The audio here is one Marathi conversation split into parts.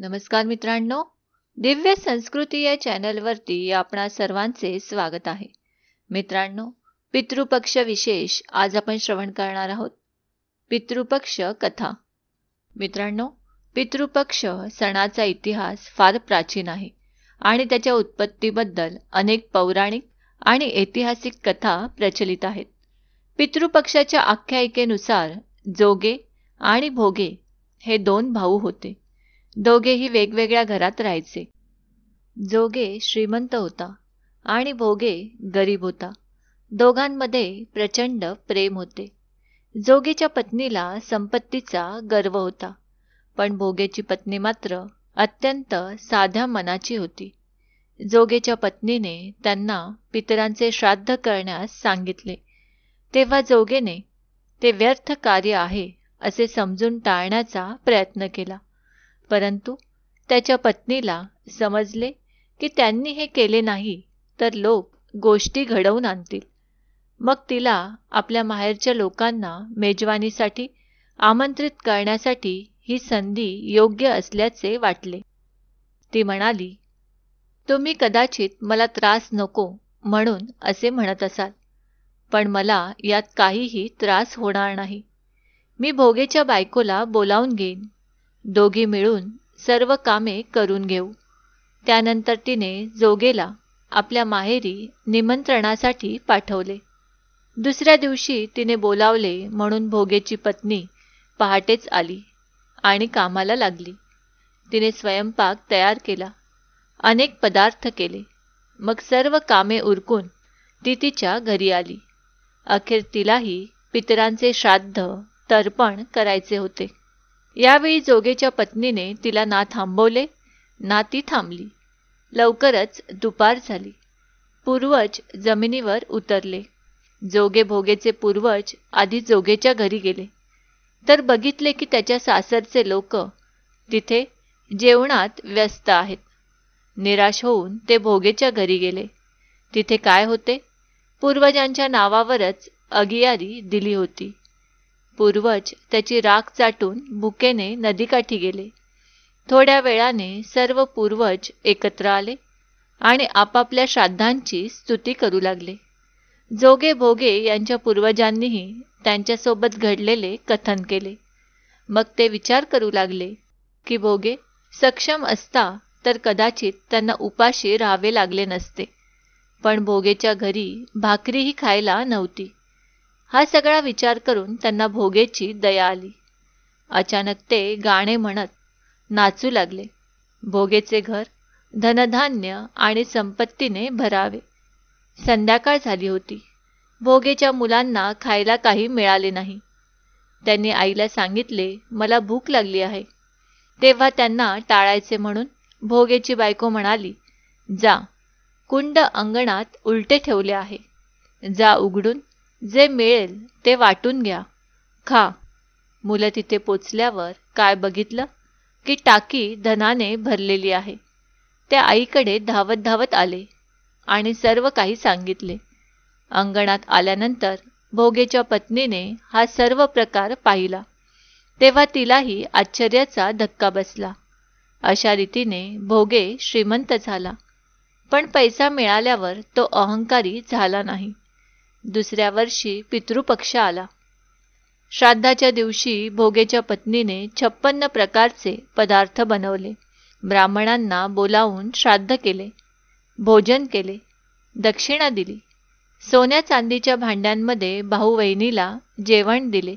नमस्कार मित्रांनो, दिव्य संस्कृती या चॅनलवरती आपणा सर्वांचे स्वागत आहे. मित्रांनो, पितृपक्ष विशेष आज आपण श्रवण करणार आहोत. पितृपक्ष कथा. मित्रांनो, पितृपक्ष सणाचा इतिहास फार प्राचीन आहे आणि त्याच्या उत्पत्तीबद्दल अनेक पौराणिक आणि ऐतिहासिक कथा प्रचलित आहेत. पितृपक्षाच्या आख्यायिकेनुसार जोगे आणि भोगे हे दोन भाऊ होते. दोघेही वेगवेगळ्या घरात राहायचे. जोगे श्रीमंत होता आणि भोगे गरीब होता. दोघांमध्ये प्रचंड प्रेम होते. जोगेच्या पत्नीला संपत्तीचा गर्व होता, पण भोगेची पत्नी मात्र अत्यंत साध्या मनाची होती. जोगेच्या पत्नीने त्यांना पितरांचे श्राद्ध करण्यास सांगितले, तेव्हा जोगेने ते व्यर्थ कार्य आहे असे समजून टाळण्याचा प्रयत्न केला. परंतु त्याच्या पत्नीला समजले की त्यांनी हे केले नाही तर लोक गोष्टी घडवून आणतील. मग तिला आपल्या माहेरच्या लोकांना मेजवानीसाठी आमंत्रित करण्यासाठी ही संधी योग्य असल्याचे वाटले. ती म्हणाली, तुम्ही कदाचित मला त्रास नको म्हणून असे म्हणत असाल, पण मला यात काहीही त्रास होणार नाही. मी भोगेच्या बायकोला बोलावून घेईन. दोघी मिळून सर्व कामे करून घेऊ. त्यानंतर तिने जोगेला आपल्या माहेरी निमंत्रणासाठी पाठवले. दुसऱ्या दिवशी तिने बोलावले म्हणून भोगेची पत्नी पहाटेच आली आणि कामाला लागली. तिने स्वयंपाक तयार केला, अनेक पदार्थ केले. मग सर्व कामे उरकून ती तिच्या घरी आली. अखेर तिलाही पितरांचे श्राद्ध तर्पण करायचे होते. यावेळी जोगेच्या पत्नीने तिला ना थांबवले ना ती थांबली. लवकरच दुपार झाली. पूर्वज जमिनीवर उतरले. जोगे भोगेचे पूर्वज आधी जोगेच्या घरी गेले तर बघितले की त्याच्या सासरचे लोक तिथे जेवणात व्यस्त आहेत. निराश होऊन ते भोगेच्या घरी गेले. तिथे काय होते? पूर्वजांच्या नावावरच अगियारी दिली होती. पूर्वज त्याची राख चाटून भुकेने नदीकाठी गेले. थोड्या वेळाने सर्व पूर्वज एकत्र आले आणि आपापल्या श्राद्धांची स्तुती करू लागले. जोगे भोगे यांच्या पूर्वजांनीही त्यांच्यासोबत घडलेले कथन केले. मग ते विचार करू लागले की भोगे सक्षम असता तर कदाचित त्यांना उपाशी राहावे लागले नसते, पण भोगेच्या घरी भाकरीही खायला नव्हती. हा सगळा विचार करून त्यांना भोगेची दया आली. अचानक ते गाणे म्हणत नाचू लागले. भोगेचे घर धनधान्य आणि संपत्तीने भरावे. संध्याकाळ झाली होती. भोगेच्या मुलांना खायला काही मिळाले नाही. त्यांनी आईला सांगितले, मला भूक लागली आहे. तेव्हा त्यांना टाळायचे म्हणून भोगेची बायको म्हणाली, जा, कुंड अंगणात उलटे ठेवले आहे. जा उघडून जे मिळेल ते वाटून घ्या, खा. मुलं तिथे पोचल्यावर काय बघितलं की टाकी धनाने भरलेली आहे. त्या आईकडे धावत धावत आले आणि सर्व काही सांगितले. अंगणात आल्यानंतर भोगेच्या पत्नीने हा सर्व प्रकार पाहिला. तेव्हा तिलाही आश्चर्याचा धक्का बसला. अशा रीतीने भोगे श्रीमंत झाला, पण पैसा मिळाल्यावर तो अहंकारी झाला नाही. दुसऱ्या वर्षी पितृपक्ष आला. श्राद्धाच्या दिवशी भोगेच्या पत्नीने 56 प्रकारचे पदार्थ बनवले. ब्राह्मणांना बोलावून श्राद्ध केले, भोजन केले, दक्षिणा दिली. सोन्या चांदीच्या भांड्यांमध्ये भाऊ बहिणीला जेवण दिले.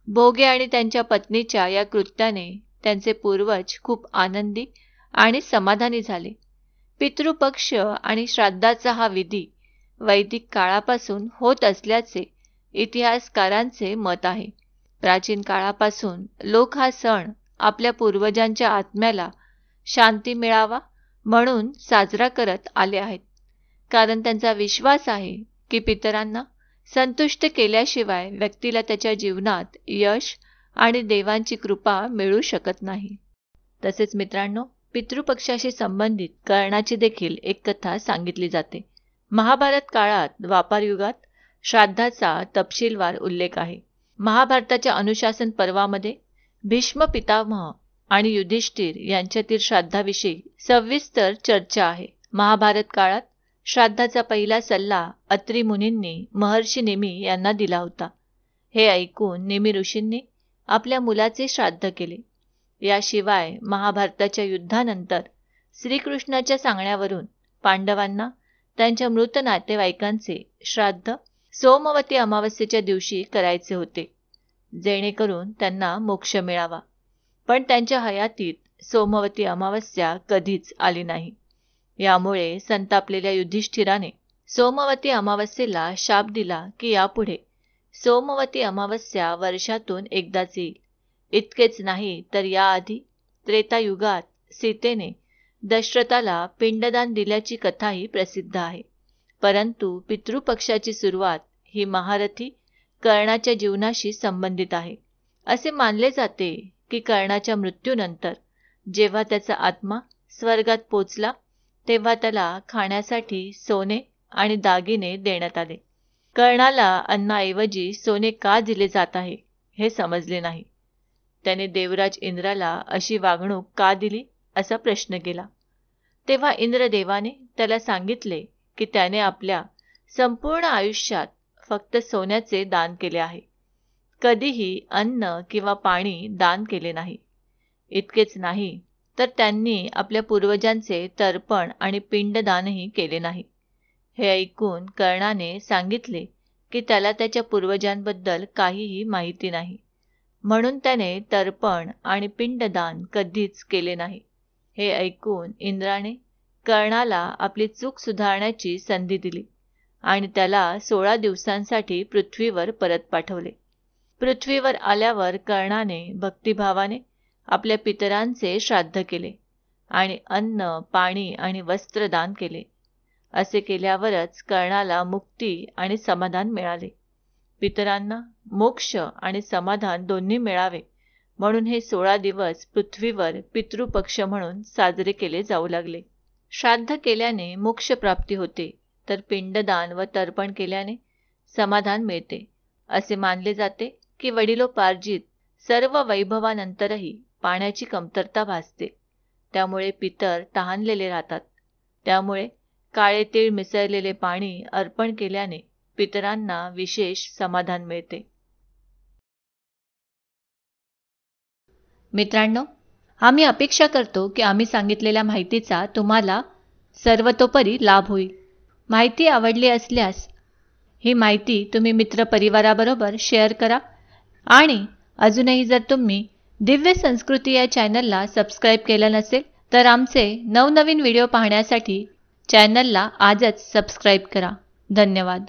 भोगे आणि त्यांच्या पत्नीच्या या कृत्याने त्यांचे पूर्वज खूप आनंदी आणि समाधानी झाले. पितृपक्ष आणि श्राद्धाचा हा विधी वैदिक काळापासून होत असल्याचे इतिहासकारांचे मत आहे. प्राचीन काळापासून लोक हा सण आपल्या पूर्वजांच्या आत्म्याला शांती मिळावा म्हणून साजरा करत आले आहेत, कारण त्यांचा विश्वास आहे की पितरांना संतुष्ट केल्याशिवाय व्यक्तीला त्याच्या जीवनात यश आणि देवांची कृपा मिळू शकत नाही. तसेच मित्रांनो, पितृपक्षाशी संबंधित कर्णाची देखील एक कथा सांगितली जाते. महाभारत काळात द्वापार युगात श्राद्धाचा तपशीलवार उल्लेख आहे. महाभारताच्या अनुशासन पर्वामध्ये भीष्म पितामह आणि युधिष्ठिर यांच्यातील श्राद्धाविषयी सविस्तर चर्चा आहे. महाभारत काळात श्राद्धाचा पहिला सल्ला अत्री मुनींनी महर्षी नेमी यांना दिला होता. हे ऐकून नेमी ऋषींनी आपल्या मुलाचे श्राद्ध केले. याशिवाय महाभारताच्या युद्धानंतर श्रीकृष्णाच्या सांगण्यावरून पांडवांना त्यांच्या मृत नातेवाईकांचे श्राद्ध सोमवती अमावस्येच्या दिवशी करायचे होते, जेणेकरून त्यांना मोक्ष मिळावा. पण त्यांच्या हयातीत सोमवती अमावस्या कधीच आली नाही. यामुळे संतापलेल्या युधिष्ठिराने सोमवती अमावस्येला शाप दिला की यापुढे सोमवती अमावस्या वर्षातून एकदाच येईल. इतकेच नाही तर याआधी त्रेतायुगात सीतेने दशरथाला पिंडदान दिल्याची कथाही प्रसिद्ध आहे. परंतु पितृपक्षाची सुरुवात ही महारथी कर्णाच्या जीवनाशी संबंधित आहे. असे मानले जाते की कर्णाच्या मृत्यूनंतर जेव्हा त्याचा आत्मा स्वर्गात पोचला तेव्हा त्याला खाण्यासाठी सोने आणि दागिने देण्यात आले. कर्णाला अन्नाऐवजी सोने का दिले जात आहे हे समजले नाही. त्याने देवराज इंद्राला अशी वागणूक का दिली असा प्रश्न केला. तेव्हा इंद्रदेवाने त्याला सांगितले की त्याने आपल्या संपूर्ण आयुष्यात फक्त सोन्याचे दान केले आहे, कधीही अन्न किंवा पाणी दान केले नाही. इतकेच नाही तर त्यांनी आपल्या पूर्वजांचे तर्पण आणि पिंडदानही केले नाही. हे ऐकून कर्णाने सांगितले की त्याला त्याच्या पूर्वजांबद्दल काहीही माहिती नाही, म्हणून त्याने तर्पण आणि पिंडदान कधीच केले नाही. हे ऐकून इंद्राने कर्णाला आपली चूक सुधारण्याची संधी दिली आणि त्याला 16 दिवसांसाठी पृथ्वीवर परत पाठवले. पृथ्वीवर आल्यावर कर्णाने भक्तिभावाने आपल्या पितरांचे श्राद्ध केले आणि अन्न, पाणी आणि वस्त्र दान केले. असे केल्यावरच कर्णाला मुक्ती आणि समाधान मिळाले. पितरांना मोक्ष आणि समाधान दोन्ही मिळावे म्हणून हे 16 दिवस पृथ्वीवर पितृपक्ष म्हणून साजरे केले जाऊ लागले. श्राद्ध केल्याने मोक्ष प्राप्ती होते, तर पिंडदान व तर्पण केल्याने समाधान मिळते. असे मानले जाते की वडिलोपार्जित सर्व वैभवानंतरही पाण्याची कमतरता भासते. त्यामुळे पितर तहानलेले राहतात. त्यामुळे काळे तीळ मिसळलेले पाणी अर्पण केल्याने पितरांना विशेष समाधान मिळते. मित्रांनो, आम्ही अपेक्षा करतो की आम्ही सांगितलेल्या माहितीचा तुम्हाला सर्वतोपरी लाभ होईल. माहिती आवडली असल्यास ही माहिती तुम्ही मित्रपरिवाराबरोबर शेअर करा आणि अजूनही जर तुम्ही दिव्य संस्कृती या चॅनलला सबस्क्राईब केलं नसेल तर आमचे नवनवीन व्हिडिओ पाहण्यासाठी चॅनलला आजच सबस्क्राईब करा. धन्यवाद.